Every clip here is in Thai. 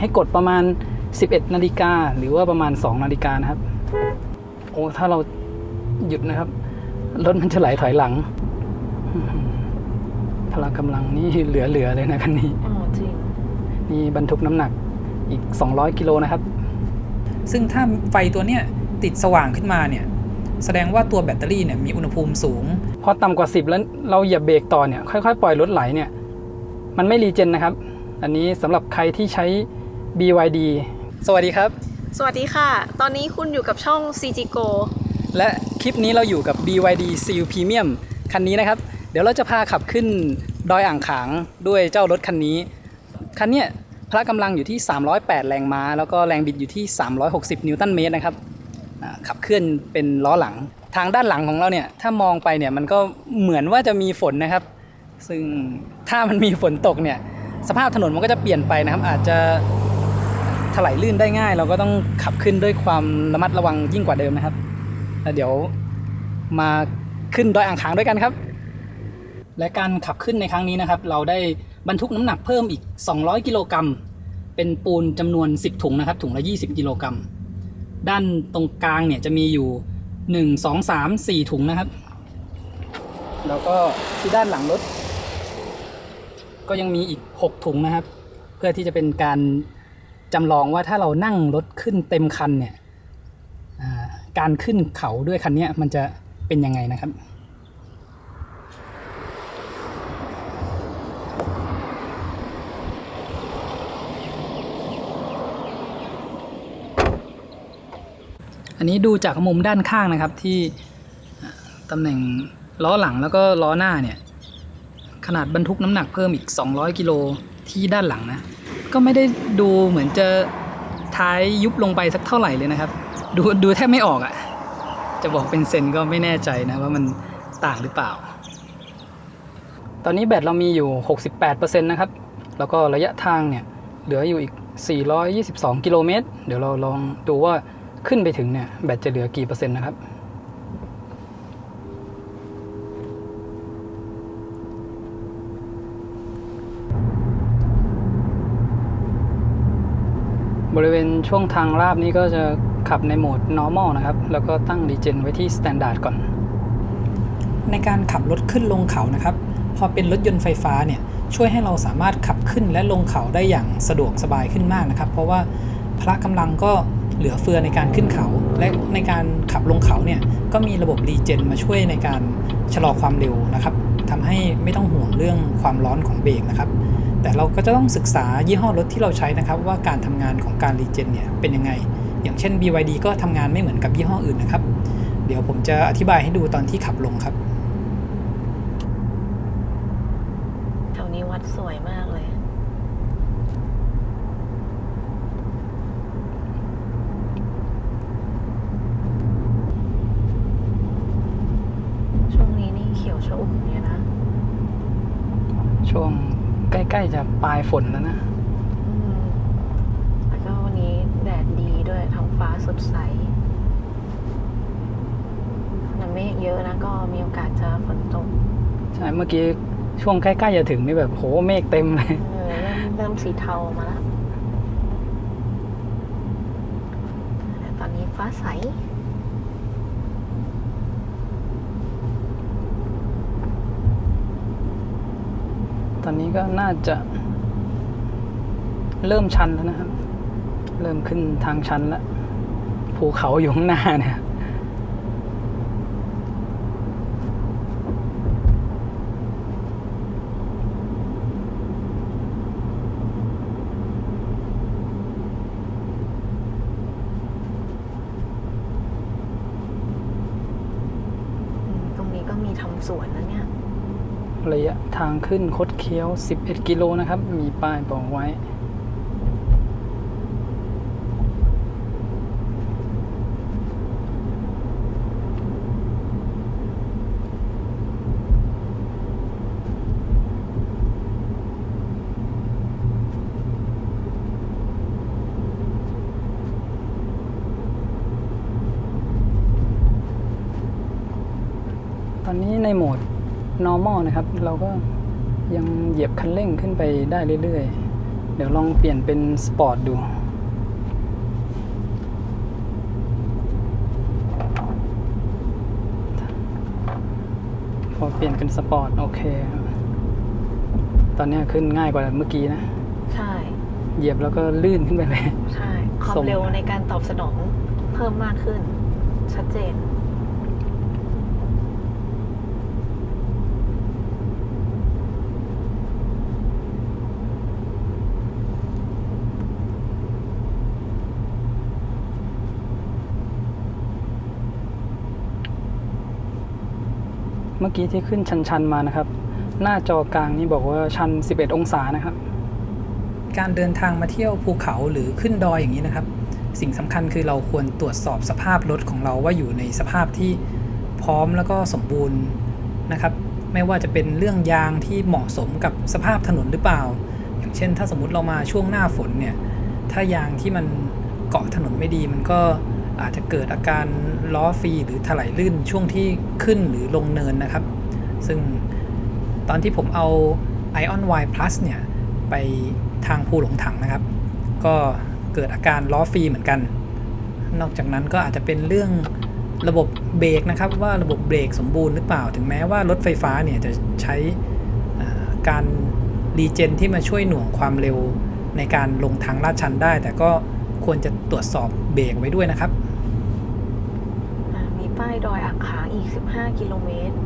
ให้กดประมาณ11 นาฬิกาหรือว่าประมาณ2 นาฬิกานะครับโอ้ถ้าเราหยุดนะครับรถมันจะไหลถอยหลังพละกำลังนี่เหลือเลยนะคันนี้จริงนี่บรรทุกน้ำหนักอีก200 กิโลนะครับซึ่งถ้าไฟตัวเนี้ยติดสว่างขึ้นมาเนี่ยแสดงว่าตัวแบตเตอรี่เนี่ยมีอุณหภูมิสูงพอต่ำกว่า10แล้วเราเหยียบเบรกต่อเนี่ยค่อยๆปล่อยรถไหลเนี่ยมันไม่รีเจนนะครับอันนี้สำหรับใครที่ใช้ BYD สวัสดีครับสวัสดีค่ะตอนนี้คุณอยู่กับช่อง CG Go และคลิปนี้เราอยู่กับ BYD Seal Premium คันนี้นะครับเดี๋ยวเราจะพาขับขึ้นดอยอ่างขางด้วยเจ้ารถคันนี้คันนี้พละกำลังอยู่ที่308 แรงม้าแล้วก็แรงบิดอยู่ที่360 นิวตันเมตรนะครับขับเคลื่อนเป็นล้อหลังทางด้านหลังของเราเนี่ยถ้ามองไปเนี่ยมันก็เหมือนว่าจะมีฝนนะครับซึ่งถ้ามันมีฝนตกเนี่ยสภาพถนนมันก็จะเปลี่ยนไปนะครับอาจจะถลายลื่นได้ง่ายเราก็ต้องขับขึ้นด้วยความระมัดระวังยิ่งกว่าเดิมนะครับแล้วเดี๋ยวมาขึ้นดอยอ่างขางด้วยกันครับและการขับขึ้นในครั้งนี้นะครับเราได้บรรทุกน้ำหนักเพิ่มอีก200 กิโลกรัมเป็นปูนจำนวน10 ถุงนะครับถุงละ20 กิโลกรัมด้านตรงกลางเนี่ยจะมีอยู่1 2 3 4 ถุงนะครับแล้วก็ที่ด้านหลังรถก็ยังมีอีก6 ถุงนะครับเพื่อที่จะเป็นการจำลองว่าถ้าเรานั่งรถขึ้นเต็มคันเนี่ยการขึ้นเขาด้วยคันนี้มันจะเป็นยังไงนะครับอันนี้ดูจากมุมด้านข้างนะครับที่ตำแหน่งล้อหลังแล้วก็ล้อหน้าเนี่ยขนาดบรรทุกน้ำหนักเพิ่มอีก200 กิโลที่ด้านหลังนะก็ไม่ได้ดูเหมือนจะท้ายยุบลงไปสักเท่าไหร่เลยนะครับดูแทบไม่ออกอ่ะจะบอกเป็นเซนก็ไม่แน่ใจนะว่ามันต่างหรือเปล่าตอนนี้แบตเรามีอยู่ 68% นะครับแล้วก็ระยะทางเนี่ยเหลืออยู่อีก422 กิโลเมตรเดี๋ยวเราลองดูว่าขึ้นไปถึงเนี่ยแบตจะเหลือกี่เปอร์เซ็นต์นะครับบริเวณช่วงทางราบนี้ก็จะขับในโหมด normal นะครับแล้วก็ตั้ง regen ไว้ที่ standard ก่อนในการขับรถขึ้นลงเขานะครับพอเป็นรถยนต์ไฟฟ้าเนี่ยช่วยให้เราสามารถขับขึ้นและลงเขาได้อย่างสะดวกสบายขึ้นมากนะครับเพราะว่าพละกำลังก็เหลือเฟือในการขึ้นเขาและในการขับลงเขาเนี่ยก็มีระบบรีเจนมาช่วยในการชะลอความเร็วนะครับทำให้ไม่ต้องห่วงเรื่องความร้อนของเบรกนะครับแต่เราก็จะต้องศึกษายี่ห้อรถที่เราใช้นะครับว่าการทำงานของการรีเจนเนี่ยเป็นยังไงอย่างเช่น BYD ก็ทำงานไม่เหมือนกับยี่ห้ออื่นนะครับเดี๋ยวผมจะอธิบายให้ดูตอนที่ขับลงครับแถวนี้วัดสวยมากเลยช่วงนี้นี่เขียวชอุ่มเนี่ยนะช่วงใกล้ๆจะปลายฝนแล้วนะแล้วก็วันนี้แดดดีด้วยท้องฟ้าสดใสแต่เมฆเยอะนะก็มีโอกาสจะฝนตกใช่เมื่อกี้ช่วงใกล้ๆจะถึงนี่แบบโหเมฆเต็มเลยเริ่มสีเทามาแล้วแต่ตอนนี้ฟ้าใสตอนนี้ก็น่าจะเริ่มชันแล้วนะครับเริ่มขึ้นทางชันแล้วภูเขาอยู่ข้างหน้าเนี่ยตรงนี้ก็มีทำสวนนะเนี่ยระยะทางขึ้นคดเคี้ยว11 กิโลนะครับมีป้ายบอกไว้ตอนนี้ในโหมด normal นะครับเราก็ยังเหยียบคันเร่งขึ้นไปได้เรื่อยๆ เดี๋ยวลองเปลี่ยนเป็นสปอร์ตดูพอเปลี่ยนเป็นสปอร์ตโอเคตอนนี้ขึ้นง่ายกว่าเมื่อกี้นะ ใช่ เหยียบแล้วก็ลื่นขึ้นไปเลย ใช่ความ ส่ง เร็วในการตอบสนองเพิ่มมากขึ้น ชัดเจน เมื่อกี้ที่ขึ้นชันๆมานะครับ หน้าจอกลางนี่บอกว่าชัน11 องศานะครับ การเดินทางมาเที่ยวภูเขาหรือขึ้นดอยอย่างนี้นะครับ สิ่งสำคัญคือเราควรตรวจสอบสภาพรถของเราว่าอยู่ในสภาพที่พร้อมแล้วก็สมบูรณ์นะครับ ไม่ว่าจะเป็นเรื่องยางที่เหมาะสมกับสภาพถนนหรือเปล่า อย่างเช่น ถ้าสมมติเรามาช่วงหน้าฝนเนี่ยถ้ายางที่มันเกาะถนนไม่ดีมันก็อาจจะเกิดอาการล้อฟรีหรือถลายลื่นช่วงที่ขึ้นหรือลงเนินนะครับ ซึ่งตอนที่ผมเอา Ion Y Plus เนี่ยไปทางภูหลงถังนะครับก็เกิดอาการล้อฟรีเหมือนกันนอกจากนั้นก็อาจจะเป็นเรื่องระบบเบรกนะครับว่าระบบเบรกสมบูรณ์หรือเปล่าถึงแม้ว่ารถไฟฟ้าเนี่ยจะใช้การรีเจนที่มาช่วยหน่วงความเร็วในการลงทางลาดชันได้แต่ก็ควรจะตรวจสอบเบรกไว้ด้วยนะครับมีป้ายดอยอ่างขางอีก15 กิโลเมตร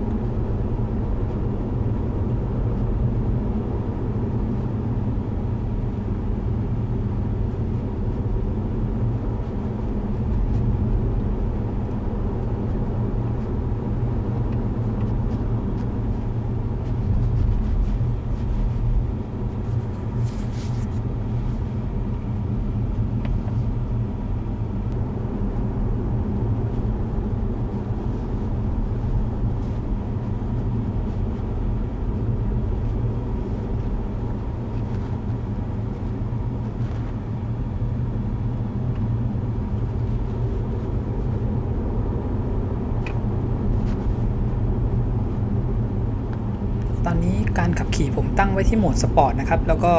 ตอนนี้การขับขี่ผมตั้งไว้ที่โหมดสปอร์ตนะครับแล้วก็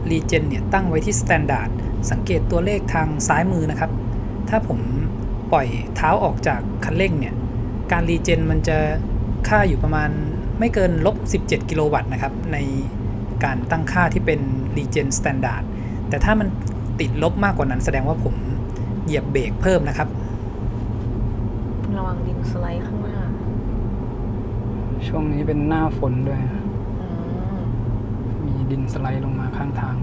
รีเจนเนี่ยตั้งไว้ที่สแตนดาร์ดสังเกตตัวเลขทางซ้ายมือนะครับถ้าผมปล่อยเท้าออกจากคันเร่งเนี่ยการรีเจนมันจะค่าอยู่ประมาณไม่เกินลบ17กิโลวัตต์นะครับในการตั้งค่าที่เป็นรีเจนสแตนดาร์ดแต่ถ้ามันติดลบมากกว่านั้นแสดงว่าผมเหยียบเบรกเพิ่มนะครับระวังดินสไลด์ข้างหน้าช่วงนี้เป็นหน้าฝนด้วย มีดินสไลด์ลงมาข้างทาง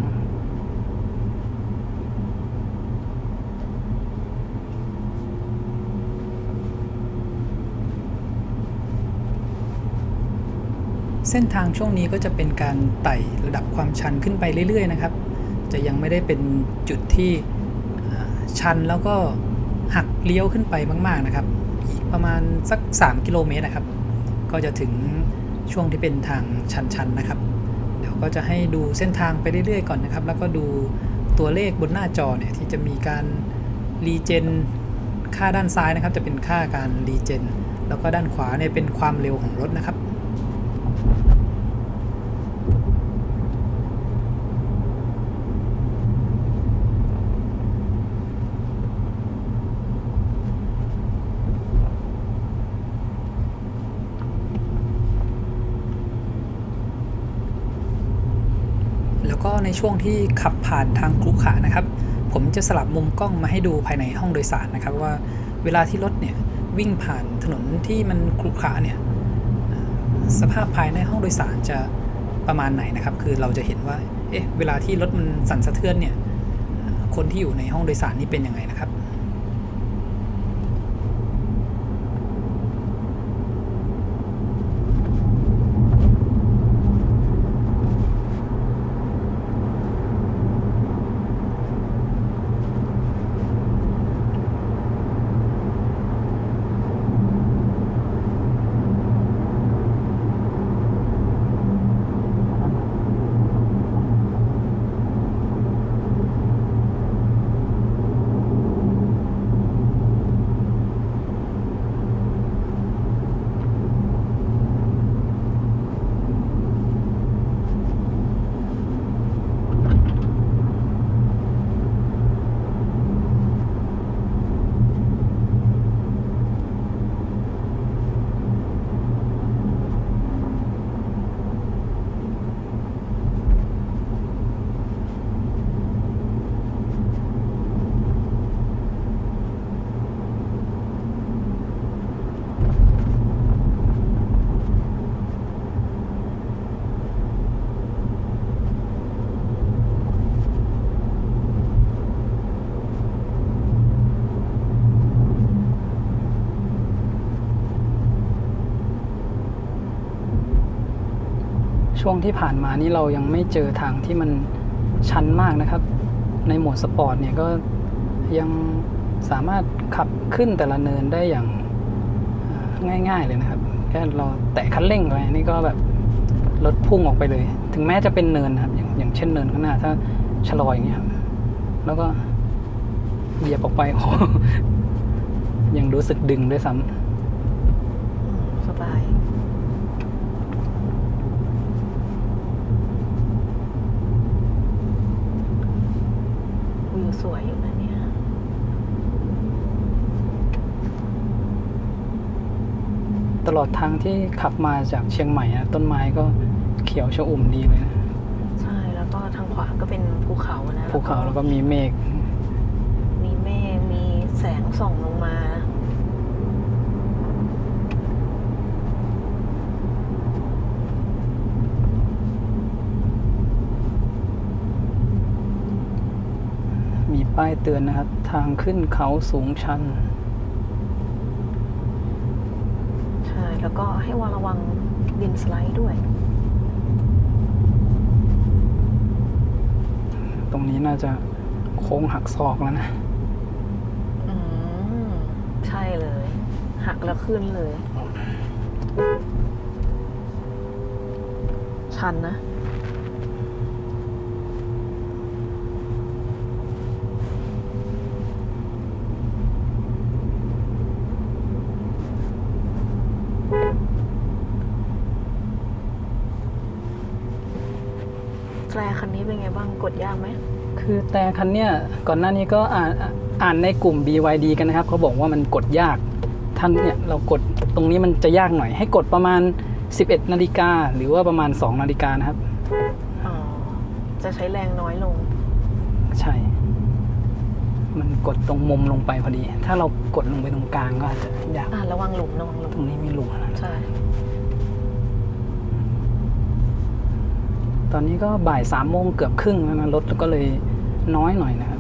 เส้นทางช่วงนี้ก็จะเป็นการไต่ระดับความชันขึ้นไปเรื่อยๆนะครับจะยังไม่ได้เป็นจุดที่ชันแล้วก็หักเลี้ยวขึ้นไปมากๆนะครับอีกประมาณสัก3 กิโลเมตรนะครับก็จะถึงช่วงที่เป็นทางชันๆนะครับเดี๋ยวก็จะให้ดูเส้นทางไปเรื่อยๆก่อนนะครับแล้วก็ดูตัวเลขบนหน้าจอเนี่ยที่จะมีการรีเจนค่าด้านซ้ายนะครับจะเป็นค่าการรีเจนแล้วก็ด้านขวาเนี่ยเป็นความเร็วของรถนะครับแล้วก็ในช่วงที่ขับผ่านทางขรุขระนะครับผมจะสลับมุมกล้องมาให้ดูภายในห้องโดยสารนะครับว่าเวลาที่รถเนี่ยวิ่งผ่านถนนที่มันขรุขระเนี่ยสภาพภายในห้องโดยสารจะประมาณไหนนะครับคือเราจะเห็นว่าเวลาที่รถมันสั่นสะเทือนเนี่ยคนที่อยู่ในห้องโดยสารนี่เป็นยังไงนะครับ ช่วงที่ผ่านมานี่เรายังไม่เจอทางที่มันชันมากนะครับ ในโหมดสปอร์ตเนี่ยก็ยังสามารถขับขึ้นแต่ละเนินได้อย่างง่ายๆเลยนะครับ แค่เราแตะคันเร่งไปนี่ก็แบบรถพุ่งออกไปเลย ถึงแม้จะเป็นเนินนะครับอย่างเช่นเนินข้างหน้าถ้าชะลออย่างเงี้ยครับแล้วก็เหยียบออกไป โอ้โหยังรู้สึกดึงด้วยซ้ำ สบายวิวสวยอยู่นะเนี่ย ตลอดทางที่ขับมาจากเชียงใหม่นะต้นไม้ก็เขียวชอุ่มดีเลยนะ ใช่แล้วก็ทางขวาก็เป็นภูเขานะ ภูเขาแล้วก็มีเมฆ มีเมฆมีแสงส่องลงมา มีป้ายเตือนนะครับ ทางขึ้นเขาสูงชัน ใช่แล้วก็ให้ระวังดินสไลด์ด้วย ตรงนี้น่าจะโค้งหักศอกแล้วนะ อืมใช่เลย หักแล้วขึ้นเลย ชันนะ แตรคันนี้เป็นไงบ้างกดยากไหม คือแต่คันเนี้ยก่อนหน้านี้ก็อ่านในกลุ่ม BYD กันนะครับเขาบอกว่ามันกดยากท่านเนี่ยเรากดตรงนี้มันจะยากหน่อย ให้กดประมาณ 11 นาฬิกาหรือว่าประมาณ 2 นาฬิกานะครับ อ๋อ จะใช้แรงน้อยลง ใช่ มันกดตรงมุมลงไปพอดี ถ้าเรากดลงไปตรงกลางก็อาจจะยาก ระวังหลุมระวังหลุม ตรงนี้มีหลุมนะ ใช่ ตอนนี้ก็บ่าย3 โมงเกือบครึ่งแล้วนะรถก็เลยน้อยหน่อยนะครับ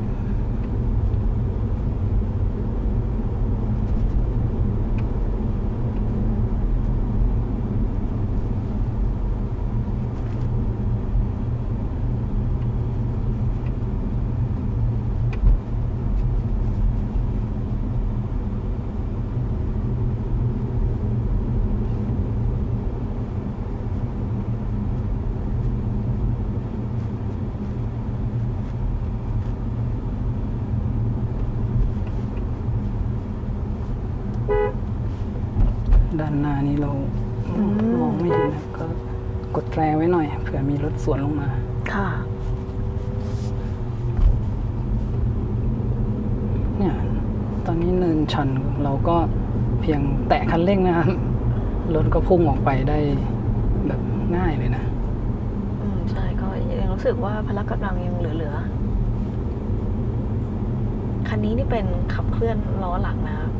ด้านหน้านี้เรามองไม่เห็นนะก็กดแตรไว้หน่อยเผื่อมีรถสวนลงมา ค่ะ เนี่ยตอนนี้เนินชันเราก็เพียงแตะคันเร่งนะครับรถก็พุ่งออกไปได้แบบง่ายเลยนะ ใช่ก็ยังรู้สึกว่าพละกำลังยังเหลือๆ คันนี้นี่เป็นขับเคลื่อนล้อหลังนะครับ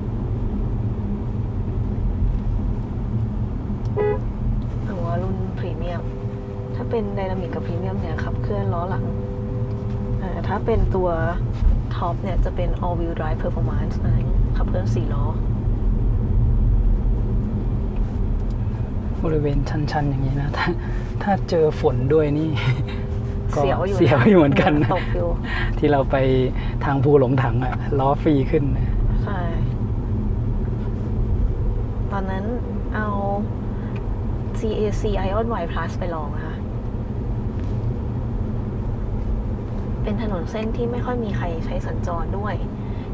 หรือว่ารุ่นพรีเมียม ถ้าเป็นไดนามิกกับพรีเมียมเนี่ยขับเคลื่อนล้อหลัง ถ้าเป็นตัวท็อปเนี่ยจะเป็น all wheel drive performance นะขับเคลื่อน4 ล้อ บริเวณชันๆอย่างนี้นะถ้าเจอฝนด้วยนี่ ก็ เสียวอยู่ เสียวอยู่เหมือนกันนะ ตกอยู่ ที่เราไปทางภูหลงถังอะล้อฟรีขึ้นนะ ใช่ ตอนนั้นเอา CAC Ion Y Plus ไปลองนะคะ เป็นถนนเส้นที่ไม่ค่อยมีใครใช้สัญจรด้วย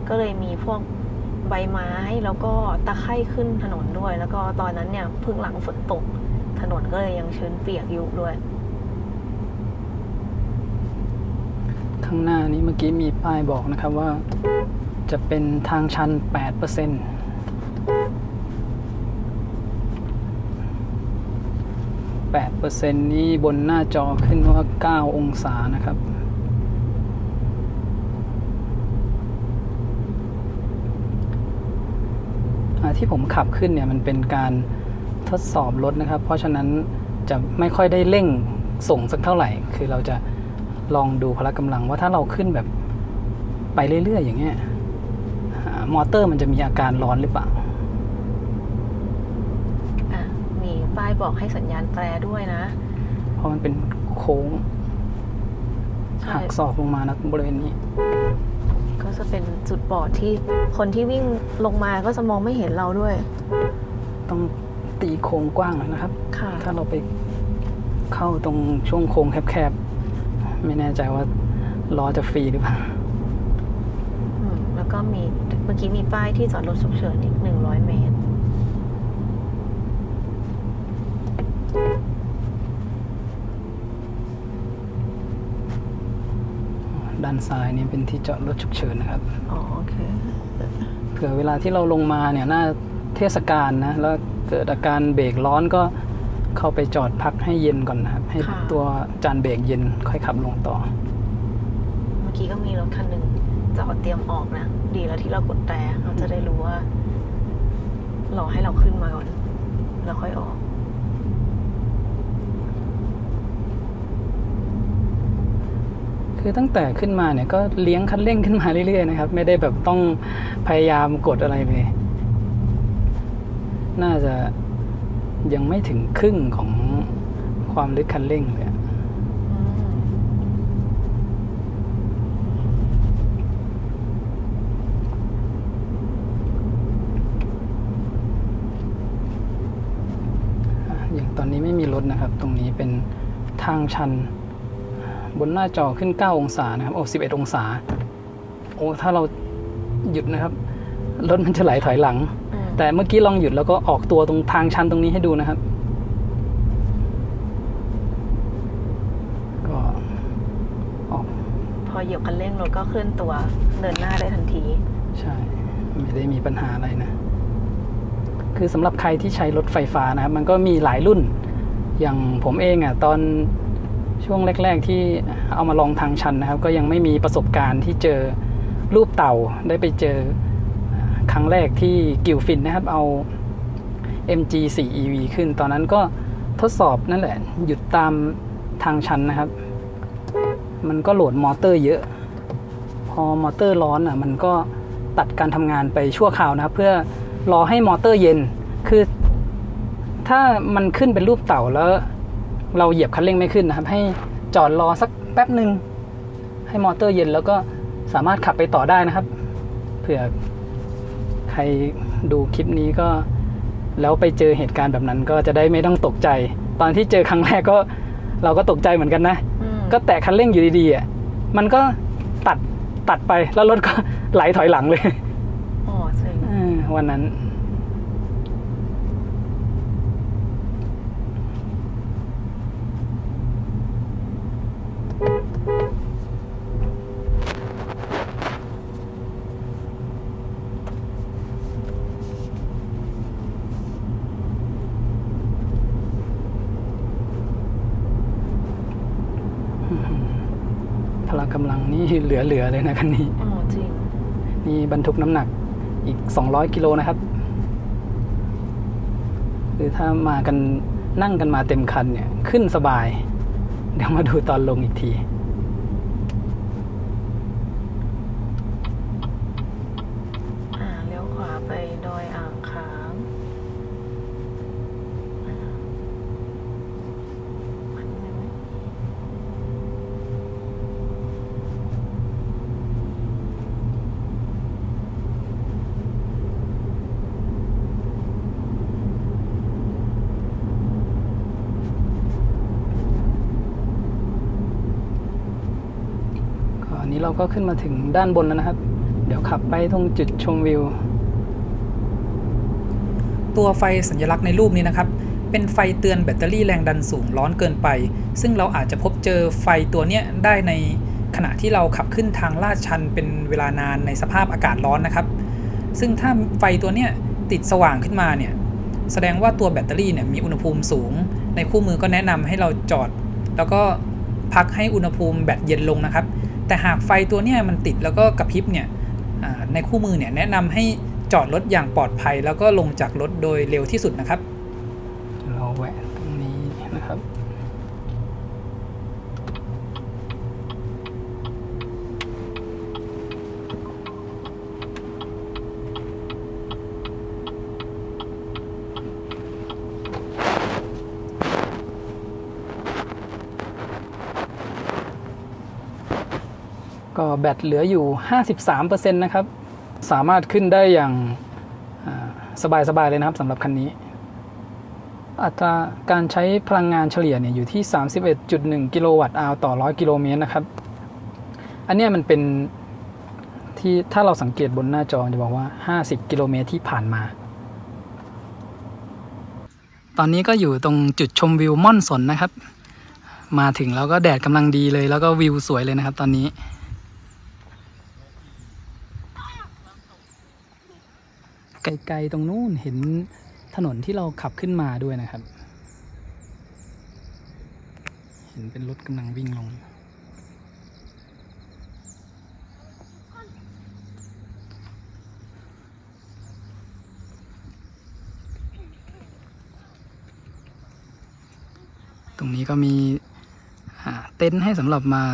ก็เลยมีพวกใบไม้แล้วก็ตะไคร่ขึ้นถนนด้วย แล้วก็ตอนนั้นเนี่ยเพิ่งหลังฝนตก ถนนก็เลยยังชื้นเปียกอยู่ด้วย ข้างหน้านี้เมื่อกี้มีป้ายบอกนะครับว่าจะเป็นทางชัน 8% 8% นี้บนหน้าจอขึ้นว่า 9 องศานะครับที่ผมขับขึ้นเนี่ยมันเป็นการทดสอบรถนะครับ เพราะฉะนั้นจะไม่ค่อยได้เร่งส่งสักเท่าไหร่ คือเราจะลองดูพละกำลังว่าถ้าเราขึ้นแบบไปเรื่อยๆอย่างเงี้ยมอเตอร์มันจะมีอาการร้อนหรือเปล่า มีป้ายบอกให้สัญญาณแตรด้วยนะ เพราะมันเป็นโค้ง ใช่ หักศอกลงมานะบริเวณนี้ ก็จะเป็นจุดบอดที่คนที่วิ่งลงมาก็จะมองไม่เห็นเราด้วย ต้องตีโค้งกว้างหน่อยนะครับ ค่ะ ถ้าเราไปเข้าตรงช่วงโค้งแคบๆ ไม่แน่ใจว่าล้อจะฟรีหรือเปล่า แล้วก็มีเมื่อกี้มีป้ายที่จอดรถฉุกเฉินอีก100 เมตร ด้านซ้ายนี่เป็นที่จอดรถฉุกเฉินนะครับ อ๋อโอเค เผื่อเวลาที่เราลงมาเนี่ยหน้าเทศกาลนะแล้วเกิดอาการเบรกร้อนก็เข้าไปจอดพักให้เย็นก่อนนะครับ ให้ ค่ะ ตัวจานเบรกเย็นค่อยขับลงต่อ เมื่อกี้ก็มีรถคันหนึ่งจอดเตรียมออกนะ ดีแล้วที่เรากดแต่เราจะได้รู้ว่ารอให้เราขึ้นมาก่อนแล้วค่อยออก คือตั้งแต่ขึ้นมาเนี่ยก็เลี้ยงคันเร่งขึ้นมาเรื่อยๆนะครับ ไม่ได้แบบต้องพยายามกดอะไรเลย น่าจะยังไม่ถึงครึ่งของความลึกคันเร่งเลยอะ อย่างตอนนี้ไม่มีรถนะครับ ตรงนี้เป็นทางชัน บนหน้าจอขึ้น9องศานะครับ11องศาโอ้ถ้าเราหยุดนะครับรถมันจะไหลถอยหลัง แต่เมื่อกี้ลองหยุดแล้วก็ออกตัวตรงทางชันตรงนี้ให้ดูนะครับก็ออก พอเหยียบคันเร่งรถก็เคลื่อนตัวเดินหน้าได้ทันที ใช่ไม่ได้มีปัญหาอะไรนะ คือสำหรับใครที่ใช้รถไฟฟ้านะครับ มันก็มีหลายรุ่น อย่างผมเองอ่ะตอนช่วงแรกๆที่เอามาลองทางชันนะครับ ก็ยังไม่มีประสบการณ์ที่เจอรูปเต่าได้ไปเจอครั้งแรกที่กิลฟินนะครับเอา MG4 EV ขึ้น ตอนนั้นก็ทดสอบนั่นแหละ หยุดตามทางชันนะครับ มันก็โหลดมอเตอร์เยอะ พอมอเตอร์ร้อนอ่ะมันก็ตัดการทำงานไปชั่วคราวนะครับ เพื่อรอให้มอเตอร์เย็น คือถ้ามันขึ้นเป็นรูปเต่าแล้วเราเหยียบคันเร่งไม่ขึ้นนะครับ ให้จอดรอสักแป๊บหนึ่งให้มอเตอร์เย็นแล้วก็สามารถขับไปต่อได้นะครับ เผื่อใครดูคลิปนี้ก็แล้วไปเจอเหตุการณ์แบบนั้นก็จะได้ไม่ต้องตกใจ ตอนที่เจอครั้งแรกก็เราก็ตกใจเหมือนกันนะ ก็แตะคันเร่งอยู่ดีๆอ่ะมันก็ตัดไปแล้วรถก็ไหลถอยหลังเลย อ๋อใช่ วันนั้นพละกำลังนี่เหลือเลยนะคันนี้ อ๋อจริง นี่บรรทุกน้ำหนักอีก200กิโลนะครับคือถ้ามากันนั่งกันมาเต็มคันเนี่ยขึ้นสบาย เดี๋ยวมาดูตอนลงอีกที เลี้ยวขวาไปดอยอ่างขางมันได้ไหม ก็อันนี้เราก็ขึ้นมาถึงด้านบนแล้วนะครับ เดี๋ยวขับไปตรงจุดชมวิว ตัวไฟสัญลักษณ์ในรูปนี้นะครับ เป็นไฟเตือนแบตเตอรี่แรงดันสูงร้อนเกินไป ซึ่งเราอาจจะพบเจอไฟตัวเนี้ยได้ในขณะที่เราขับขึ้นทางลาดชันเป็นเวลานานในสภาพอากาศร้อนนะครับ ซึ่งถ้าไฟตัวเนี้ยติดสว่างขึ้นมาเนี่ยแสดงว่าตัวแบตเตอรี่เนี่ยมีอุณหภูมิสูง ในคู่มือก็แนะนำให้เราจอด แล้วก็พักให้อุณหภูมิแบตเย็นลงนะครับ แต่หากไฟตัวเนี้ยมันติดแล้วก็กระพริบเนี่ยในคู่มือเนี่ยแนะนำให้จอดรถอย่างปลอดภัยแล้วก็ลงจากรถโดยเร็วที่สุดนะครับ เราแวะตรงนี้นะครับ อ ก็แบตเหลืออยู่ 53% นะครับสามารถขึ้นได้อย่างสบายๆเลยนะครับสำหรับคันนี้อัตราการใช้พลังงานเฉลี่ยเนี่ยอยู่ที่ 31.1 กิโลวัตต์อาวต่อ 100 กิโลเมตรนะครับอันนี้มันเป็นที่ถ้าเราสังเกตบนหน้าจอจะบอกว่า 50 กิโลเมตรที่ผ่านมาตอนนี้ก็อยู่ตรงจุดชมวิวม่อนสนนะครับมาถึงแล้วก็แดดกำลังดีเลยแล้วก็วิวสวยเลยนะครับตอนนี้ไกลๆตรงนู้นเห็นถนนที่เราขับขึ้นมาด้วยนะครับเห็นเป็นรถกำลังวิ่งลงตรงนี้ก็มีเต็นท์ให้สำหรับมา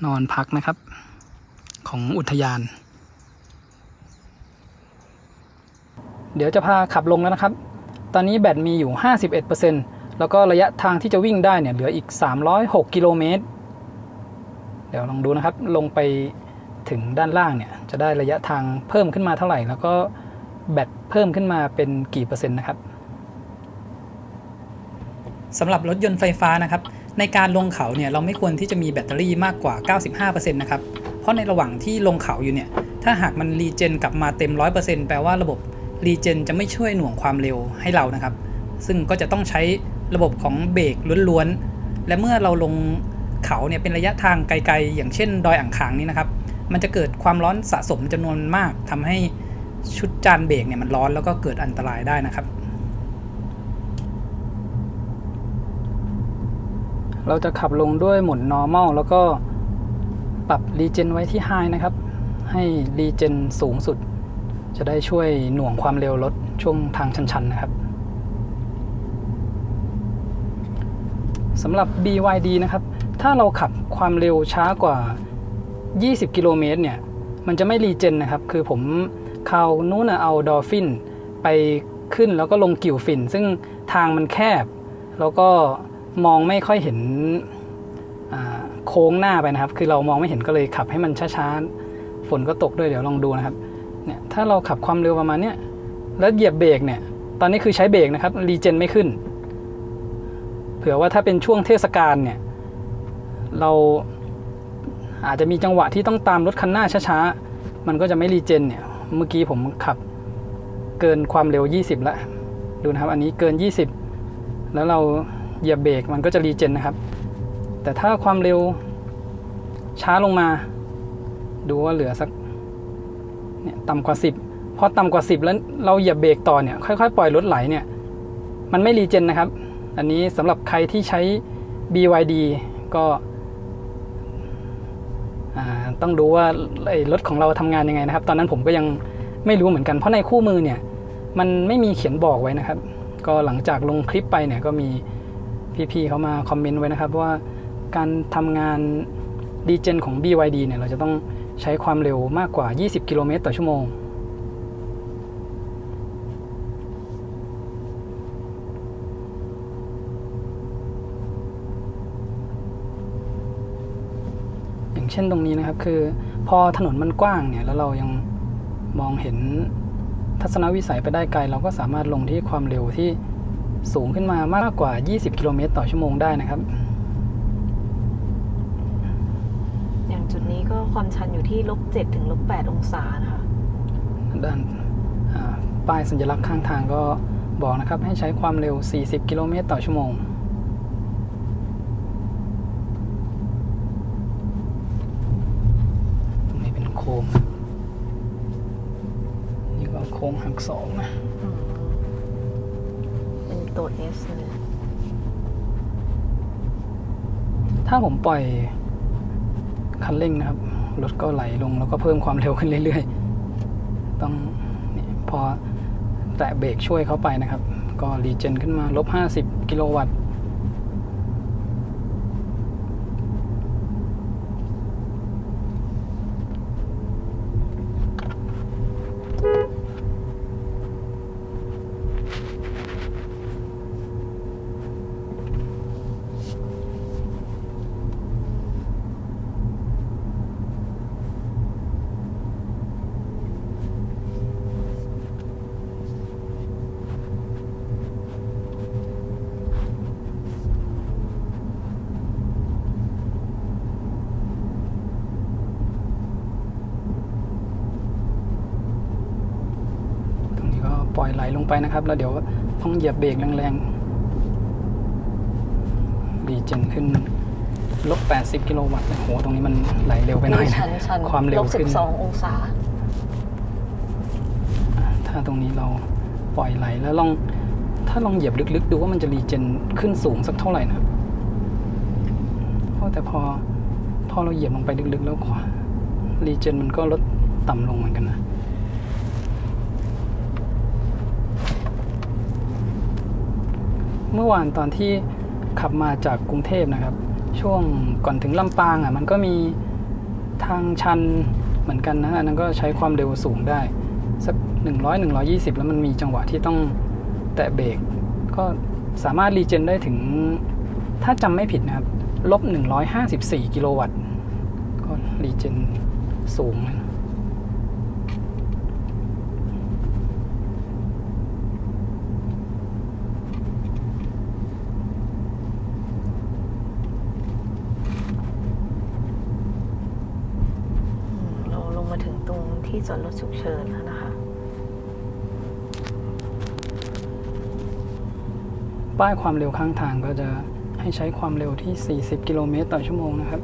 นอนพักนะครับของอุทยานเดี๋ยวจะพาขับลงแล้วนะครับตอนนี้แบตมีอยู่ 51% แล้วก็ระยะทางที่จะวิ่งได้เนี่ยเหลืออีก306กิโลเมตรเดี๋ยวลองดูนะครับลงไปถึงด้านล่างเนี่ยจะได้ระยะทางเพิ่มขึ้นมาเท่าไหร่แล้วก็แบตเพิ่มขึ้นมาเป็นกี่เปอร์เซ็นต์นะครับสำหรับรถยนต์ไฟฟ้านะครับในการลงเขาเนี่ยเราไม่ควรที่จะมีแบตเตอรี่มากกว่า 95% นะครับเพราะในระหว่างที่ลงเขาอยู่เนี่ยถ้าหากมันรีเจนกลับมาเต็ม 100% แปลว่าระบบรีเจนจะไม่ช่วยหน่วงความเร็วให้เรานะครับซึ่งก็จะต้องใช้ระบบของเบรกล้วนๆและเมื่อเราลงเขาเนี่ยเป็นระยะทางไกลๆอย่างเช่นดอยอ่างขางนี่นะครับมันจะเกิดความร้อนสะสมจำนวนมากทำให้ชุดจานเบรกเนี่ยมันร้อนแล้วก็เกิดอันตรายได้นะครับเราจะขับลงด้วยโหมด normal แล้วก็ปรับรีเจนไว้ที่ high นะครับให้รีเจนสูงสุดจะได้ช่วยหน่วงความเร็วรถช่วงทางชันๆนะครับสำหรับ BYD นะครับถ้าเราขับความเร็วช้ากว่า20กิโลเมตรเนี่ยมันจะไม่รีเจนนะครับคือผมคราวนู้นเอาดอลฟินไปขึ้นแล้วก็ลงกิ่วฝิ่นซึ่งทางมันแคบแล้วก็มองไม่ค่อยเห็นโค้งหน้าไปนะครับคือเรามองไม่เห็นก็เลยขับให้มันช้าๆฝนก็ตกด้วยเดี๋ยวลองดูนะครับเนี่ยถ้าเราขับความเร็วประมาณเนี้ยแล้วเหยียบเบรกเนี่ยตอนนี้คือใช้เบรกนะครับรีเจนไม่ขึ้นเผื่อว่าถ้าเป็นช่วงเทศกาลเนี่ยเราอาจจะมีจังหวะที่ต้องตามรถคันหน้าช้าๆมันก็จะไม่รีเจนเนี่ยเมื่อกี้ผมขับเกินความเร็ว20แล้วดูนะครับอันนี้เกิน20แล้วเราเหยียบเบรกมันก็จะรีเจนนะครับแต่ถ้าความเร็วช้าลงมาดูว่าเหลือสักเนี่ยต่ำกว่า10พอต่ำกว่า10แล้วเราเหยียบเบรกต่อเนี่ยค่อยๆปล่อยรถไหลเนี่ยมันไม่รีเจนนะครับอันนี้สำหรับใครที่ใช้ BYD ก็ต้องดูว่ารถของเราทำงานยังไงนะครับตอนนั้นผมก็ยังไม่รู้เหมือนกันเพราะในคู่มือเนี่ยมันไม่มีเขียนบอกไว้นะครับก็หลังจากลงคลิปไปเนี่ยก็มีพี่ๆเขามาคอมเมนต์ไว้นะครับว่าการทำงานรีเจนของ BYD เนี่ยเราจะต้องใช้ความเร็วมากกว่า20กิโลเมตรต่อชั่วโมงอย่างเช่นตรงนี้นะครับคือพอถนนมันกว้างเนี่ยแล้วเรายังมองเห็นทัศนวิสัยไปได้ไกลเราก็สามารถลงที่ความเร็วที่สูงขึ้นมามากกว่า20กิโลเมตรต่อชั่วโมงได้นะครับอย่างจุดนี้ก็ความชันอยู่ที่-7 ถึง-8 องศานะคะด้านป้ายสัญลักษณ์ข้างทางก็บอกนะครับให้ใช้ความเร็ว40กิโลเมตรต่อชั่วโมงตรงนี้เป็นโค้งนี่ก็โค้งหักศอกนะเป็นตัว S เลยถ้าผมปล่อยคันเร่งนะครับรถก็ไหลลงแล้วก็เพิ่มความเร็วขึ้นเรื่อยๆต้องพอแตะเบรกช่วยเข้าไปนะครับก็รีเจนขึ้นมา-50 กิโลวัตต์ ปล่อยไหลลงไปนะครับแล้วเดี๋ยวต้องเหยียบเบรกแรงๆรีเจนขึ้นลบ80 กิโลวัตต์โหตรงนี้มันไหลเร็วไปหน่อยนะ ชัน ความเร็วขึ้น -12 องศาถ้าตรงนี้เราปล่อยไหลแล้วถ้าลองเหยียบลึกๆดูว่ามันจะรีเจนขึ้นสูงสักเท่าไหร่นะแต่พอเราเหยียบลงไปลึกๆแล้วรีเจนมันก็ลดต่ำลงเหมือนกันนะเมื่อวานตอนที่ขับมาจากกรุงเทพนะครับช่วงก่อนถึงลำปางมันก็มีทางชันเหมือนกันนะอันนั้นก็ใช้ความเร็วสูงได้สัก100-120แล้วมันมีจังหวะที่ต้องแตะเบรกก็สามารถรีเจนได้ถึงถ้าจำไม่ผิดนะครับลบ154 กิโลวัตต์ก็รีเจนสูงนะเราลงมาถึงตรงที่จอดรถฉุกเฉินแล้วนะคะป้ายความเร็วข้างทางก็จะให้ใช้ความเร็วที่40 กิโลเมตรต่อชั่วโมงนะครับ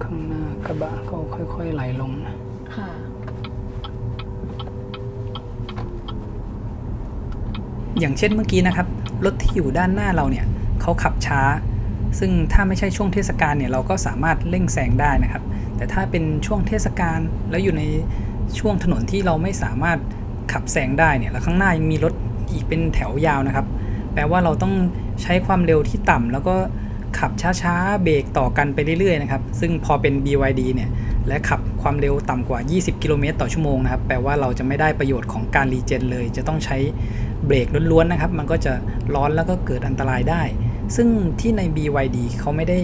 ข้างหน้ากระบะก็ค่อยๆไหลลงนะค่ะอย่างเช่นเมื่อกี้นะครับรถที่อยู่ด้านหน้าเราเนี่ยเขาขับช้าซึ่งถ้าไม่ใช่ช่วงเทศกาลเนี่ยเราก็สามารถเร่งแซงได้นะครับแต่ถ้าเป็นช่วงเทศกาลแล้วอยู่ในช่วงถนนที่เราไม่สามารถขับแซงได้เนี่ยแล้วข้างหน้ายังมีรถอีกเป็นแถวยาวนะครับแปลว่าเราต้องใช้ความเร็วที่ต่ำแล้วก็ขับช้าๆเบรกต่อกันไปเรื่อยๆนะครับซึ่งพอเป็น BYD เนี่ยและขับความเร็วต่ำกว่า20 กิโลเมตรต่อชั่วโมงนะครับแปลว่าเราจะไม่ได้ประโยชน์ของการรีเจนเลยจะต้องใช้เบรกล้วนๆนะครับมันก็จะร้อนแล้วก็เกิดอันตรายได้ซึ่งที่ใน BYD เขาไม่ได้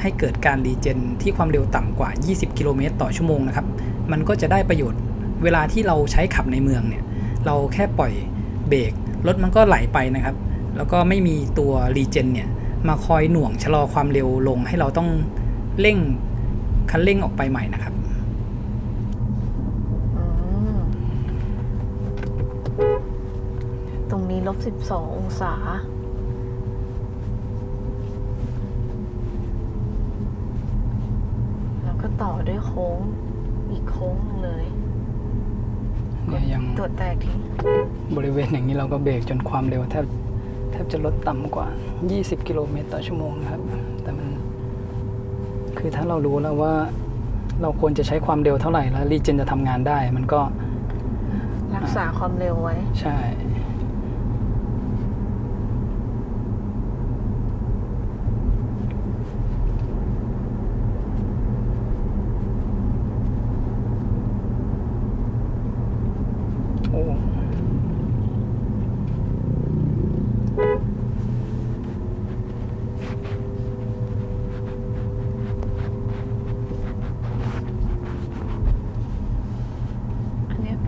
ให้เกิดการรีเจนที่ความเร็วต่ำกว่า20 กิโลเมตรต่อชั่วโมงนะครับมันก็จะได้ประโยชน์เวลาที่เราใช้ขับในเมืองเนี่ยเราแค่ปล่อยเบรกรถมันก็ไหลไปนะครับแล้วก็ไม่มีตัวรีเจนเนี่ยมาคอยหน่วงชะลอความเร็วลงให้เราต้องเร่งคันเร่งออกไปใหม่นะครับตรงนี้-12 องศาแล้วก็ต่อด้วยโค้งอีกโค้งนึงเลยเนี่ยยังตัวแตกทีบริเวณอย่างนี้เราก็เบรกจนความเร็วแทบจะลดต่ำกว่า20 กิโลเมตรต่อชั่วโมงนะครับแต่มันคือถ้าเรารู้แล้วว่าเราควรจะใช้ความเร็วเท่าไหร่แล้วรีเจนจะทำงานได้มันก็รักษาความเร็วไว้ใช่โอ้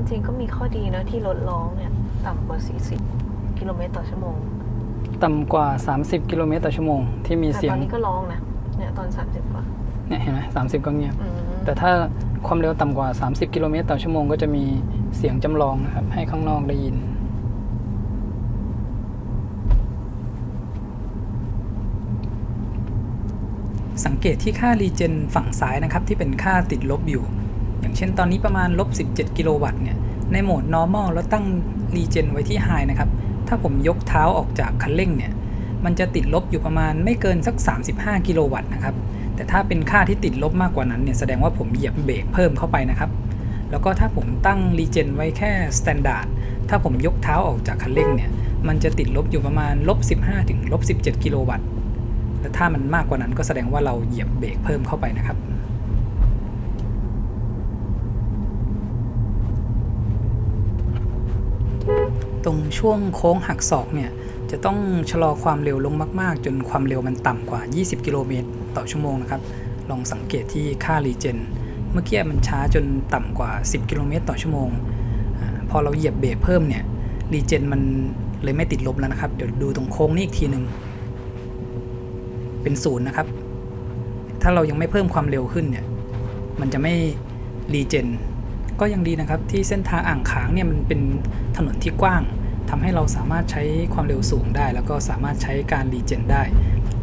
จริงก็มีข้อดีนะที่รถร้องเนี่ยต่ำกว่า40 กิโลเมตรต่อชั่วโมงต่ำกว่า30 กิโลเมตรต่อชั่วโมงที่มีเสียงแต่ตอนนี้ก็ร้องนะเนี่ยตอน30กว่าเนี่ยเห็นไหม30ก็เงียบแต่ถ้าความเร็วต่ำกว่า30 กิโลเมตรต่อชั่วโมงก็จะมีเสียงจำลองนะครับให้ข้างนอกได้ยินสังเกตที่ค่ารีเจนฝั่งซ้ายนะครับที่เป็นค่าติดลบอยู่อย่างเช่นตอนนี้ประมาณ-17 กิโลวัตต์เนี่ยในโหมด normal แล้วตั้งรีเจนไว้ที่ high นะครับถ้าผมยกเท้าออกจากคันเร่งเนี่ยมันจะติดลบอยู่ประมาณไม่เกินสัก35 กิโลวัตต์นะครับแต่ถ้าเป็นค่าที่ติดลบมากกว่านั้นเนี่ยแสดงว่าผมเหยียบเบรกเพิ่มเข้าไปนะครับแ แล้วก็ถ้าผมตั้งรีเจนไว้แค่สแตนดาร์ดถ้าผมยกเท้าออกจากคันเร่งเนี่ยมันจะติดลบอยู่ประมาณ-15 ถึง-17 กิโลวัตต์และถ้ามันมากกว่านั้นก็แสดงว่าเราเหยียบเบรกเพิ่มเข้าไปนะครับตรงช่วงโค้งหักศอกเนี่ยจะต้องชะลอความเร็วลงมากๆจนความเร็วมันต่ำกว่า20 กิโลเมตรต่อชั่วโมงนะครับลองสังเกตที่ค่ารีเจนเมื่อกี้มันช้าจนต่ำกว่า10 กิโลเมตรต่อชั่วโมงพอเราเหยียบเบรกเพิ่มเนี่ยรีเจนมันเลยไม่ติดลบแล้วนะครับเดี๋ยวดูตรงโค้งนี้อีกทีหนึ่งเป็น0นะครับถ้าเรายังไม่เพิ่มความเร็วขึ้นเนี่ยมันจะไม่รีเจนก็ยังดีนะครับที่เส้นทางอ่างขางเนี่ยมันเป็นถนนที่กว้างทำให้เราสามารถใช้ความเร็วสูงได้แล้วก็สามารถใช้การรีเจนได้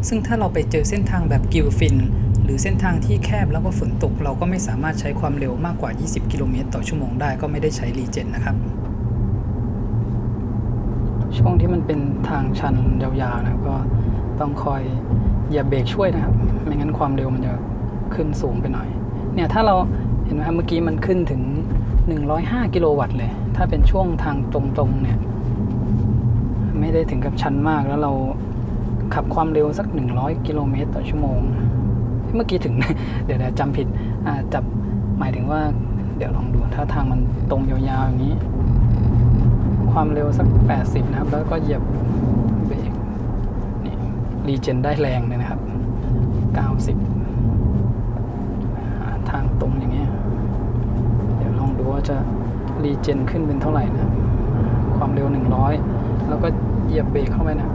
ซึ่งถ้าเราไปเจอเส้นทางแบบกิลฟินหรือเส้นทางที่แคบแล้วก็ฝนตกเราก็ไม่สามารถใช้ความเร็วมากกว่า20 กิโลเมตรต่อชั่วโมงได้ก็ไม่ได้ใช้รีเจนนะครับช่วงที่มันเป็นทางชันยาวๆนะก็ต้องคอยเหยียบเบรกช่วยนะครับไม่งั้นความเร็วมันจะขึ้นสูงไปหน่อยเนี่ยถ้าเราเห็นไหมครับเมื่อกี้มันขึ้นถึง105 กิโลวัตต์เลยถ้าเป็นช่วงทางตรงๆเนี่ยไม่ได้ถึงกับชันมากแล้วเราขับความเร็วสัก100 กิโลเมตรต่อชั่วโมงเมื่อกี้ถึง เดี๋ยวจำผิดจับหมายถึงว่าเดี๋ยวลองดูถ้าทางมันตรงยาวๆอย่างนี้ความเร็วสัก80นะครับแล้วก็เหยียบเบรกนี่รีเจนได้แรงเลยนะครับ90ทางตรงอย่างเงี้ยเดี๋ยวลองดูว่าจะรีเจนขึ้นเป็นเท่าไหร่นะความเร็ว100แล้วก็เหยียบเบรกเข้าไปนะ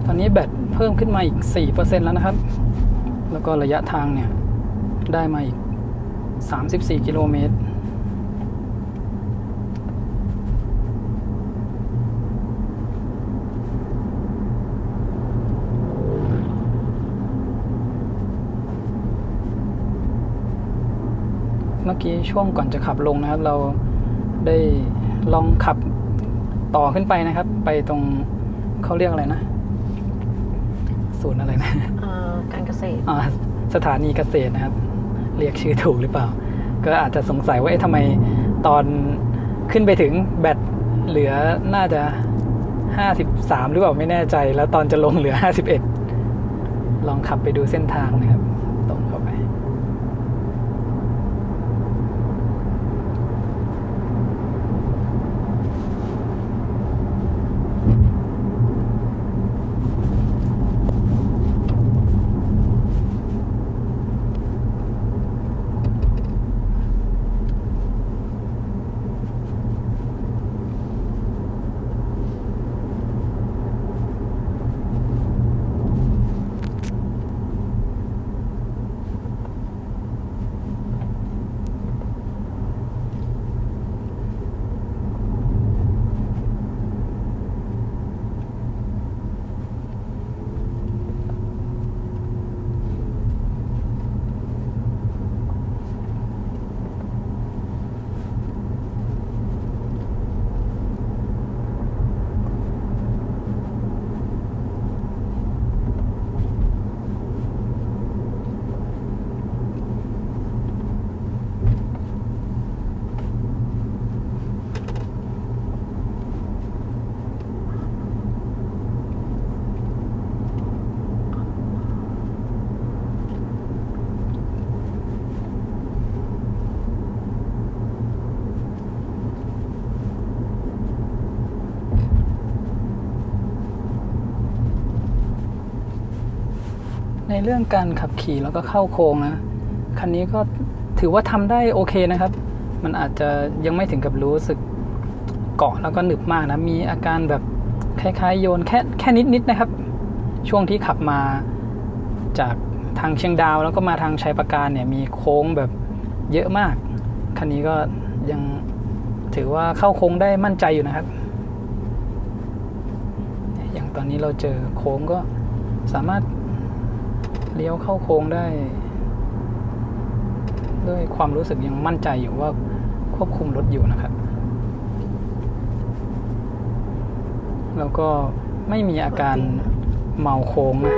ตอนนี้แบตเพิ่มขึ้นมาอีก 4% แล้วนะครับแล้วก็ระยะทางเนี่ยได้มาอีก34 กิโลเมตรเมื่อกี้ช่วงก่อนจะขับลงนะครับเราได้ลองขับต่อขึ้นไปนะครับไปตรงเขาเรียกอะไรนะศูนย์อะไรนะการเกษตรสถานีเกษตรนะครับเรียกชื่อถูกหรือเปล่าก็อาจจะสงสัยว่าทำไมตอนขึ้นไปถึงแบตเหลือน่าจะ53หรือเปล่าไม่แน่ใจแล้วตอนจะลงเหลือ51ลองขับไปดูเส้นทางนะครับตรงเข้าไปในเรื่องการขับขี่แล้วก็เข้าโค้งนะคันนี้ก็ถือว่าทำได้โอเคนะครับมันอาจจะยังไม่ถึงกับรู้สึกเกาะแล้วก็หนึบมากนะมีอาการแบบคล้ายๆโยนแค่นิดๆนะครับช่วงที่ขับมาจากทางเชียงดาวแล้วก็มาทางชัยปราการเนี่ยมีโค้งแบบเยอะมากคันนี้ก็ยังถือว่าเข้าโค้งได้มั่นใจอยู่นะครับอย่างตอนนี้เราเจอโค้งก็สามารถเลี้ยวเข้าโค้งได้ ด้วยความรู้สึกยังมั่นใจอยู่ว่าควบคุมรถอยู่นะครับแล้วก็ไม่มีอาการเมาโค้งนะ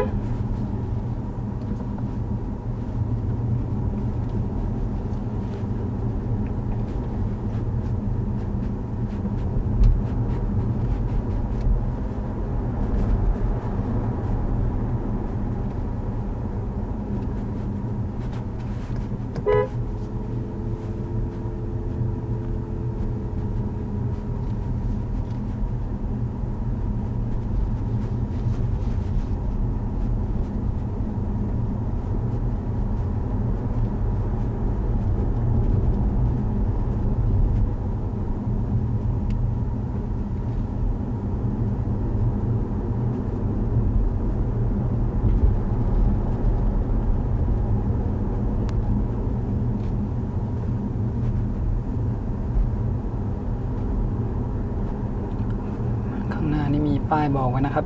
ข้างหน้านี่มีป้ายบอกไว้นะครับ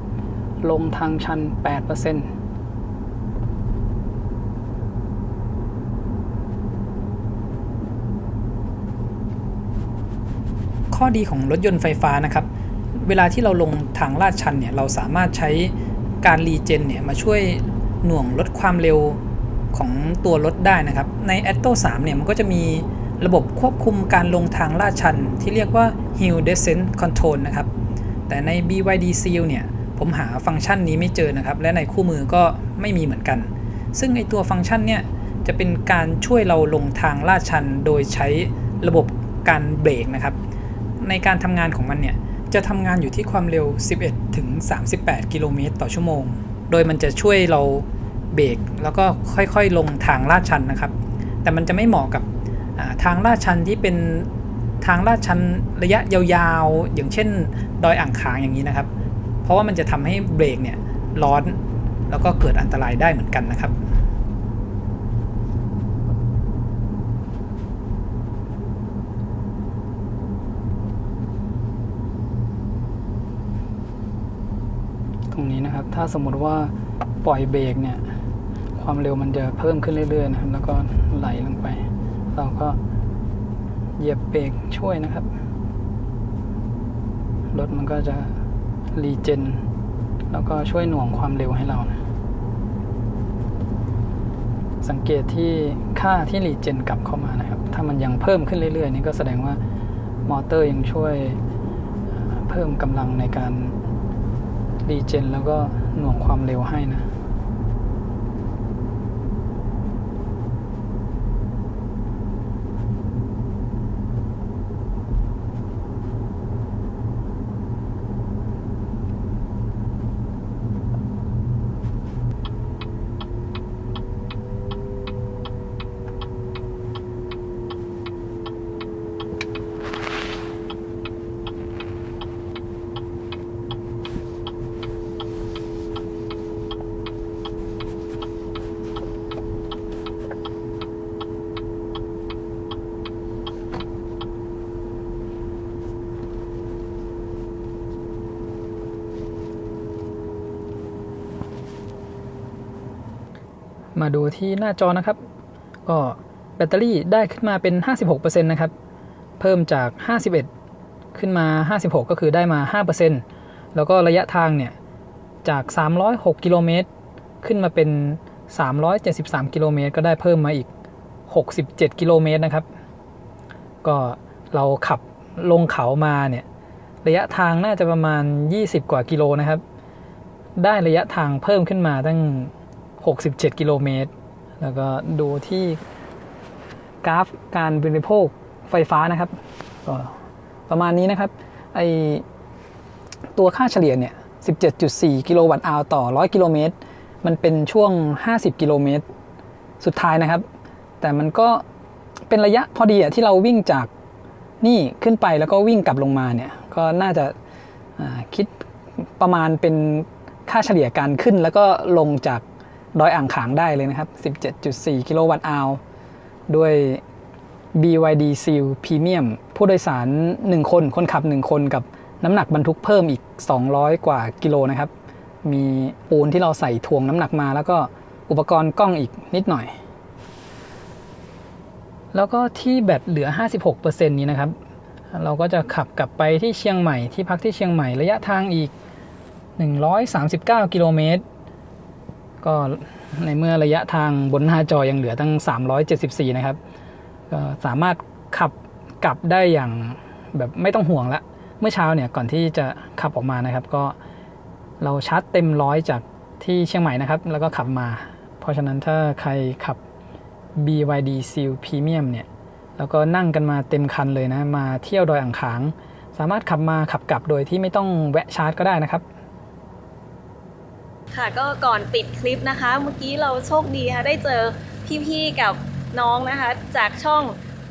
ลงทางชัน 8% ข้อดีของรถยนต์ไฟฟ้านะครับเวลาที่เราลงทางลาดชันเนี่ยเราสามารถใช้การรีเจนเนี่ยมาช่วยหน่วงลดความเร็วของตัวรถได้นะครับใน Atto 3เนี่ยมันก็จะมีระบบควบคุมการลงทางลาดชันที่เรียกว่า Hill Descent Control นะครับแต่ใน BYD Seal เนี่ยผมหาฟังก์ชันนี้ไม่เจอนะครับและในคู่มือก็ไม่มีเหมือนกันซึ่งไอตัวฟังก์ชันเนี่ยจะเป็นการช่วยเราลงทางลาดชันโดยใช้ระบบการเบรกนะครับในการทำงานของมันเนี่ยจะทำงานอยู่ที่ความเร็ว 11 ถึง 38 กิโลเมตรต่อชั่วโมงโดยมันจะช่วยเราเบรกแล้วก็ค่อยๆลงทางลาดชันนะครับแต่มันจะไม่เหมาะกับทางลาดชันที่เป็นทางลาดชันระยะยาวๆอย่างเช่นดอยอ่างขางอย่างนี้นะครับเพราะว่ามันจะทำให้เบรกเนี่ยร้อนแล้วก็เกิดอันตรายได้เหมือนกันนะครับตรงนี้นะครับถ้าสมมติว่าปล่อยเบรกเนี่ยความเร็วมันจะเพิ่มขึ้นเรื่อยๆนะครับแล้วก็ไหลลงไปเราก็เหยียบเบรกช่วยนะครับรถมันก็จะรีเจนแล้วก็ช่วยหน่วงความเร็วให้เรานะสังเกตที่ค่าที่รีเจนกลับเข้ามานะครับถ้ามันยังเพิ่มขึ้นเรื่อยๆนี่ก็แสดงว่ามอเตอร์ยังช่วยเพิ่มกำลังในการรีเจนแล้วก็หน่วงความเร็วให้นะมาดูที่หน้าจอนะครับก็แบตเตอรี่ได้ขึ้นมาเป็น 56% นะครับเพิ่มจาก 51 ขึ้นมา 56 ก็คือได้มา 5% แล้วก็ระยะทางเนี่ยจาก 306 กิโลเมตรขึ้นมาเป็น 373 กิโลเมตรก็ได้เพิ่มมาอีก 67 กิโลเมตรนะครับก็เราขับลงเขามาเนี่ยระยะทางน่าจะประมาณ 20 กว่ากิโลนะครับได้ระยะทางเพิ่มขึ้นมาตั้ง67 กิโลเมตรแล้วก็ดูที่กราฟการบริโภคไฟฟ้านะครับก็ประมาณนี้นะครับไอตัวค่าเฉลี่ยเนี่ย 17.4 กิโลวัตต์อาวร์ต่อ 100 กิโลเมตรมันเป็นช่วง50 กิโลเมตรสุดท้ายนะครับแต่มันก็เป็นระยะพอดีอะที่เราวิ่งจากนี่ขึ้นไปแล้วก็วิ่งกลับลงมาเนี่ยก็น่าจะคิดประมาณเป็นค่าเฉลี่ยการขึ้นแล้วก็ลงจากดอยอ่างขางได้เลยนะครับ 17.4 กิโลวัตต์อาวร์ด้วย BYD Seal Premium ผู้โดยสาร1คนคนขับ1คนกับน้ำหนักบรรทุกเพิ่มอีก200 กว่ากิโลนะครับมีปูนที่เราใส่ถ่วงน้ำหนักมาแล้วก็อุปกรณ์กล้องอีกนิดหน่อย แล้วก็ที่แบตเหลือ 56% นี้นะครับเราก็จะขับกลับไปที่เชียงใหม่ที่พักที่เชียงใหม่ระยะทางอีก139 กิโลเมตรก็ในเมื่อระยะทางบนหน้าจอยังเหลือตั้ง374นะครับก็สามารถขับกลับได้อย่างแบบไม่ต้องห่วงละเมื่อเช้าเนี่ยก่อนที่จะขับออกมานะครับก็เราชาร์จเต็ม100จากที่เชียงใหม่นะครับแล้วก็ขับมาเพราะฉะนั้นถ้าใครขับ BYD Seal Premium เนี่ยแล้วก็นั่งกันมาเต็มคันเลยนะมาเที่ยวดอยอ่างขางสามารถขับมาขับกลับโดยที่ไม่ต้องแวะชาร์จก็ได้นะครับค่ะก็ก่อนปิดคลิปนะคะเมื่อกี้เราโชคดีค่ะได้เจอพี่ๆกับน้องนะคะจากช่อง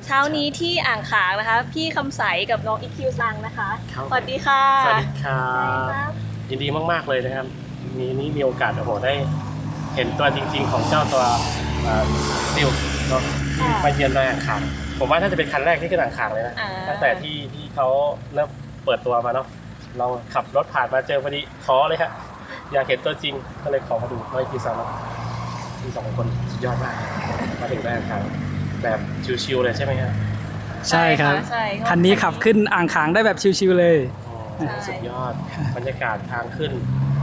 เช้านี้ที่อ่างขางนะคะพี่คำใสกับน้องอีคิวซังนะคะ ครับ สวัสดีค่ะ สวัสดีครั ใช่ บ ครับ ยินดีมากๆเลยนะครับนี่มีโอกาสโอ้โหได้เห็นตัวจริงๆของเจ้าตัวซิลเนาะที่มาเยือนดอยอ่างขางผมว่าน่าจะเป็นคันแรกที่ขึ้นอ่างขางเลยนะตั้งแต่ที่เขาเริ่มเปิดตัวมาเนาะเราขับรถผ่านมาเจอพอดีขอเลยฮะอยากเห็นตัวจริงก็เลยขอมาดูไม่พี่ซังที่สองคนสุดยอดมากมาถึงดอยอ่างขางแบบชิวๆเลยใช่ไหมครับ ใช่ครับ ใช่ คันนี้ขับขึ้นอ่างขางได้แบบชิวๆเลย สุดยอดบรรยากาศทางขึ้น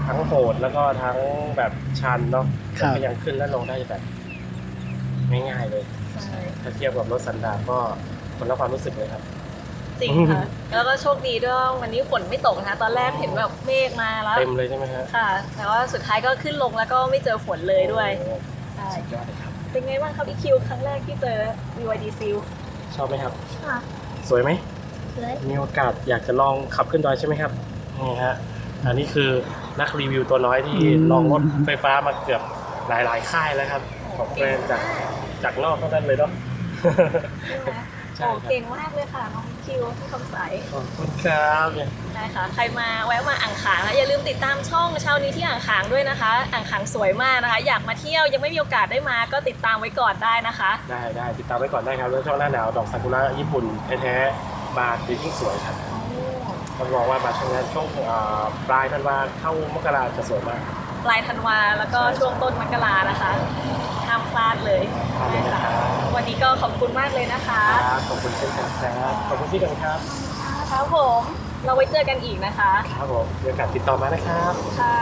ทั้งโหดแล้วก็ทั้งแบบชันเนาะ ครับ ก็ยังขึ้นและลงได้แบบง่ายๆเลย ใช่ ถ้าเทียบกับรถสันดาปก็คนละความรู้สึกเลยครับ จริงค่ะ แล้วก็โชคดีด้วยวันนี้ฝนไม่ตกนะคะตอนแรกเห็นแบบเมฆมาแล้ว เต็มเลยใช่ไหมฮะ ค่ะ แต่ว่าสุดท้ายก็ขึ้นลงแล้วก็ไม่เจอฝนเลยด้วย โอ้โห ใช่ สุดยอดเลยครับ เป็นไงบ้างครับอีคิวครั้งแรกที่เจอ BYD Seal ชอบไหมครับ ค่ะ สวยไหม เลย มีโอกาสอยากจะลองขับขึ้นดอยใช่ไหมครับนี่ฮะอันนี้คือนักรีวิวตัวน้อยที่ลองรถไฟฟ้ามาเกือบหลายๆค่ายแล้วครับของแบรนด์จากนอกเท่านั้นเลยเนาะ ใช่ โอ้ ครับ เก่งมากเลยค่ะน้องคิวที่คำใส ขอบคุณครับเนี่ย ได้ค่ะ ใครมาแวะมาอ่างขางนะอย่าลืมติดตามช่องเช้านี้ที่อ่างขางด้วยนะคะ อ่างขางสวยมากนะคะ อยากมาเที่ยวยังไม่มีโอกาสได้มาก็ติดตามไว้ก่อนได้นะคะ ได้ติดตามไว้ก่อนได้ครับแล้วช่วงหน้าหนาวดอกซากุระญี่ปุ่นแท้ๆบานจะยิ่งสวยครับรับรองว่ามาช่วงนั้นช่วงปลายธันวาเข้ามกราจะสวยมาก ปลายธันวาแล้วก็ช่วงต้นมกรานะคะห้ามพลาดเลย พลาดเลยนะ ค่ะ ครับ วันนี้ก็ขอบคุณมากเลยนะคะ ครับขอบคุณเช่นกันครับขอบคุณพี่กันครับ ครับผมเราไว้เจอกันอีกนะคะ ครับผมมีโอกาสติดต่อมานะครับ ค่ะ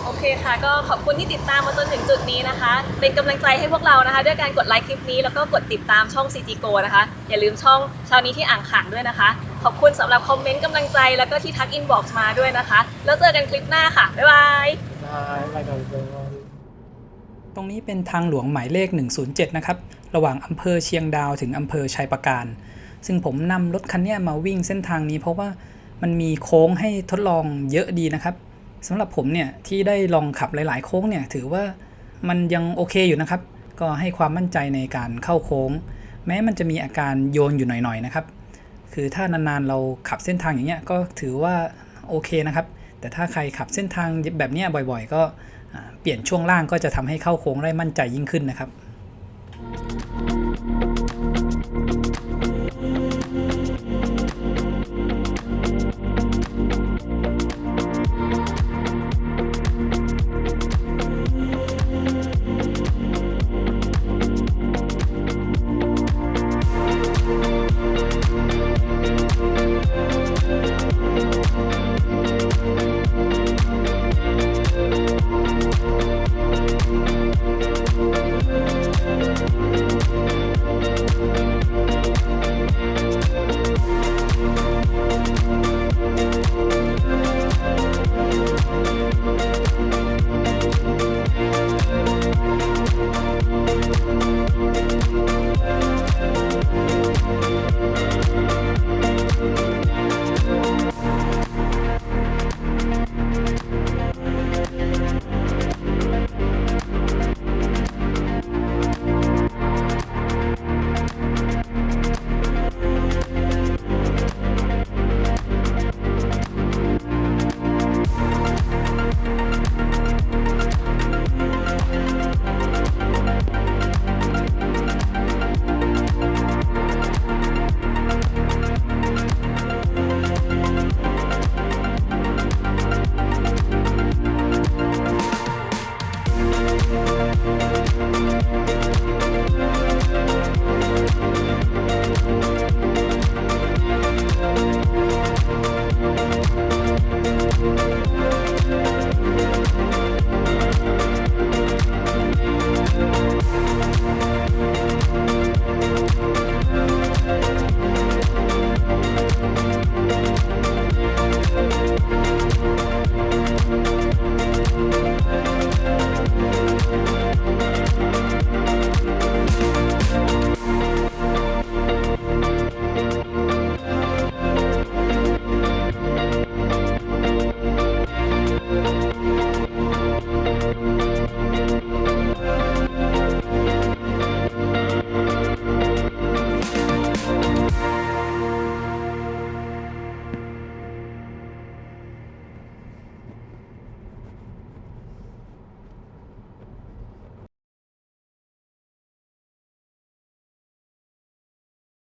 โอเคค่ะก็ขอบคุณที่ติดตามมาจนถึงจุดนี้นะคะ เป็นกำลังใจให้พวกเรานะคะ ด้วยการกดไลค์คลิปนี้แล้วก็กดติดตามช่อง CG Go นะคะ อย่าลืมช่องเช้านี้ที่อ่างขางด้วยนะคะ ขอบคุณสำหรับคอมเมนต์กำลังใจแล้วก็ที่ทักอินบ็อกซ์มาด้วยนะคะ แล้วเจอกันคลิปหน้าค่ะ บ๊ายบาย บ๊ายบาย ตรงนี้เป็นทางหลวงหมายเลข 107 นะครับ ระหว่างอำเภอเชียงดาวถึงอำเภอชัยปราการ ซึ่งผมนำรถคันนี้มาวิ่งเส้นทางนี้เพราะว่ามันมีโค้งให้ทดลองเยอะดีนะครับสำหรับผมเนี่ยที่ได้ลองขับหลายๆโค้งเนี่ยถือว่ามันยังโอเคอยู่นะครับ ก็ให้ความมั่นใจในการเข้าโค้ง แม้มันจะมีอาการโยนอยู่หน่อยๆนะครับ คือถ้านานๆเราขับเส้นทางอย่างเงี้ยก็ถือว่าโอเคนะครับ แต่ถ้าใครขับเส้นทางแบบเนี้ยบ่อยๆ ก็เปลี่ยนช่วงล่างก็จะทำให้เข้าโค้งได้มั่นใจยิ่งขึ้นนะครับ